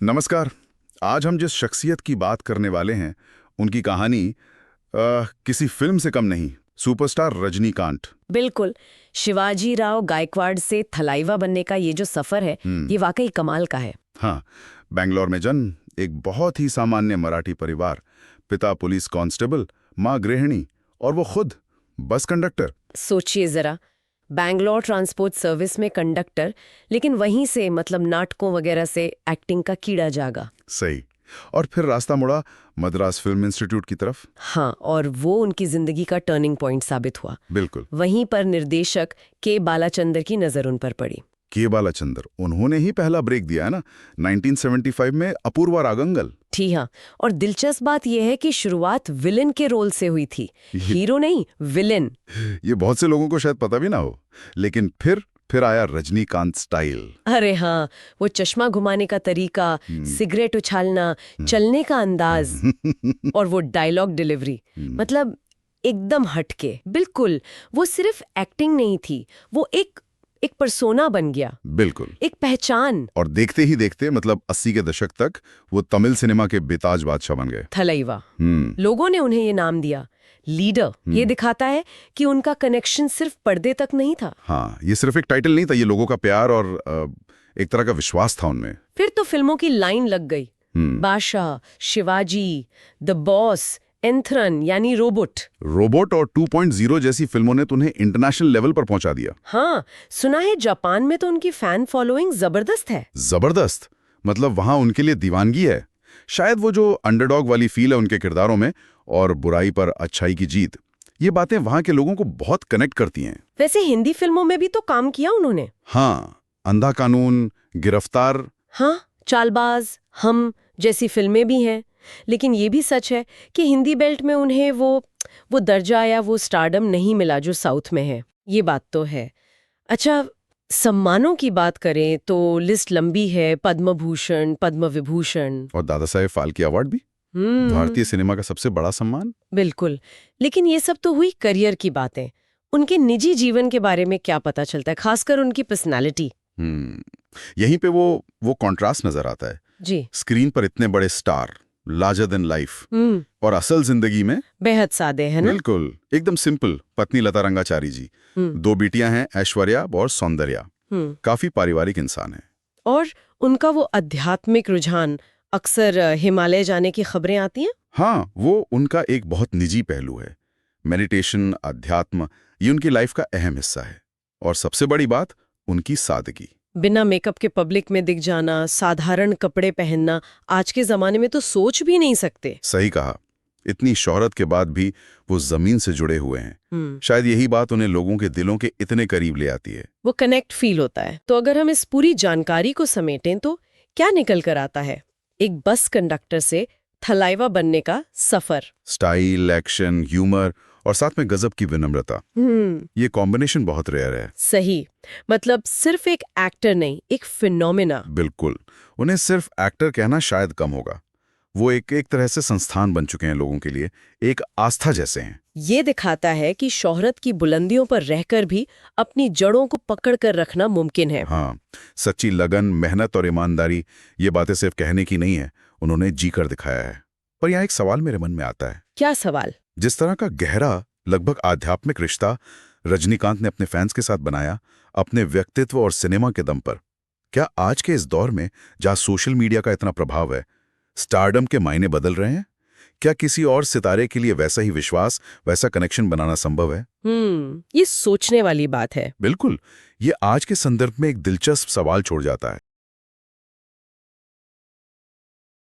नमस्कार। आज हम जिस शख्सियत की बात करने वाले हैं उनकी कहानी किसी फिल्म से कम नहीं, सुपरस्टार रजनीकांत। बिल्कुल। शिवाजी राव गायकवाड़ से थलाइवा बनने का ये जो सफर है ये वाकई कमाल का है। हाँ, बेंगलोर में जन्म, एक बहुत ही सामान्य मराठी परिवार, पिता पुलिस कांस्टेबल, माँ गृहिणी और वो खुद बस कंडक्टर। सोचिए जरा, बैंगलोर ट्रांसपोर्ट सर्विस में कंडक्टर, लेकिन वहीं से मतलब नाटकों वगैरह से एक्टिंग का कीड़ा जागा। सही। और फिर रास्ता मुड़ा मद्रास फिल्म इंस्टीट्यूट की तरफ। हाँ, और वो उनकी जिंदगी का टर्निंग पॉइंट साबित हुआ। बिल्कुल। वहीं पर निर्देशक के बालाचंदर की नजर उन पर पड़ी। के बालाचंदर, उन्होंने ही पहला ब्रेक दिया है ना, 1975 में अपूर्वा रागंगल। जी हाँ, और दिलचस्प बात यह है कि शुरुआत विलेन के रोल से हुई थी, हीरो नहीं, विलेन। ये बहुत से लोगों को शायद पता भी ना हो, लेकिन फिर आया रजनीकांत स्टाइल। अरे हाँ, वो चश्मा घुमाने का तरीका, सिगरेट उछालना, चलने का अंदाज और वो डायलॉग डिलीवरी, मतलब एकदम हटके। बिल्कुल, वो सिर्फ एक्टिंग नहीं थी, वो एक पर्सोना बन गया। बिल्कुल, एक पहचान। और देखते ही देखते मतलब 80 के दशक तक वो तमिल सिनेमा के बेताज बादशाह बन गए। थलाइवा, लोगों ने उन्हें ये नाम दिया, लीडर। ये दिखाता है कि उनका कनेक्शन सिर्फ पर्दे तक नहीं था। हाँ, ये सिर्फ एक टाइटल नहीं था, ये लोगों का प्यार और एक तरह का विश्वास था उनमें। फिर तो फिल्मों की लाइन लग गई, बादशाह, शिवाजी, द बॉस, एंथ्रन यानी रोबोट और 2.0 जैसी फिल्मों ने तो उन्हें इंटरनेशनल लेवल पर पहुंचा दिया। हाँ, सुना है जापान में तो उनकी फैन फॉलोइंग जबरदस्त है। जबरदस्त, मतलब वहां उनके लिए दीवानगी है। शायद वो जो अंडरडॉग वाली फील है उनके किरदारों में, और बुराई पर अच्छाई की जीत, ये बातें वहां के लोगों को बहुत कनेक्ट करती हैं। वैसे हिंदी फिल्मों में भी तो काम किया उन्होंने। हाँ, अंधा कानून, गिरफ्तार, हाँ, चालबाज, हम जैसी फिल्में भी हैं। लेकिन ये भी सच है कि हिंदी बेल्ट में उन्हें वो दर्जा या वो स्टारडम नहीं मिला जो साउथ में है। ये बात तो है। अच्छा, सम्मानों की बात करें तो लिस्ट लंबी है। पद्म भूषण, पद्म विभूषण और दादा साहेब फाल्के अवार्ड भी, भारतीय सिनेमा का सबसे बड़ा सम्मान। बिल्कुल, लेकिन ये सब तो हुई करियर की बातें। उनके निजी जीवन के बारे में क्या पता चलता है, खासकर उनकी पर्सनालिटी। यहीं पे वो कॉन्ट्रास्ट नजर आता है जी। स्क्रीन पर इतने बड़े स्टार, लार्जर देन लाइफ, और असल जिंदगी में बेहद सादे हैं ना। बिल्कुल एकदम सिंपल। पत्नी लता रंगाचारी जी, 2 बेटियां हैं, ऐश्वर्या और सौंदर्या। काफी पारिवारिक इंसान है। और उनका वो आध्यात्मिक रुझान, अक्सर हिमालय जाने की खबरें आती हैं। हाँ, वो उनका एक बहुत निजी पहलू है। मेडिटेशन, अध्यात्म, ये उनकी लाइफ का अहम हिस्सा है। और सबसे बड़ी बात, उनकी सादगी। बिना मेकअप के पब्लिक में दिख जाना, साधारण कपड़े पहनना, आज के जमाने में तो सोच भी नहीं सकते। सही कहा। इतनी शोहरत के बाद भी वो जमीन से जुड़े हुए हैं। शायद यही बात उन्हें लोगों के दिलों के इतने करीब ले आती है। वो कनेक्ट फील होता है। तो अगर हम इस पूरी जानकारी को समेटें तो क्या निकल कर आता है? एक बस कंडक्टर से थलाइवा बनने का सफर। स्टाइल, एक्शन, ह्यूमर और साथ में गजब की विनम्रता, ये कॉम्बिनेशन बहुत रेयर है। सही, मतलब सिर्फ एक एक्टर नहीं, एक फिनोमेना। बिल्कुल, उन्हें सिर्फ एक्टर कहना शायद कम होगा। वो एक तरह से संस्थान बन चुके हैं लोगों के लिए, एक आस्था जैसे हैं। ये दिखाता है कि शोहरत की बुलंदियों पर रहकर भी अपनी जड़ों को पकड़ कर रखना मुमकिन है। हाँ, सच्ची लगन, मेहनत और ईमानदारी, ये बातें सिर्फ कहने की नहीं है, उन्होंने जी कर दिखाया है। पर यहाँ एक सवाल मेरे मन में आता है। क्या सवाल? जिस तरह का गहरा, लगभग आध्यात्मिक रिश्ता रजनीकांत ने अपने फैंस के साथ बनाया, अपने व्यक्तित्व और सिनेमा के दम पर, क्या आज के इस दौर में जहां सोशल मीडिया का इतना प्रभाव है, स्टारडम के मायने बदल रहे हैं? क्या किसी और सितारे के लिए वैसा ही विश्वास, वैसा कनेक्शन बनाना संभव है? ये सोचने वाली बात है। बिल्कुल, ये आज के संदर्भ में एक दिलचस्प सवाल छोड़ जाता है।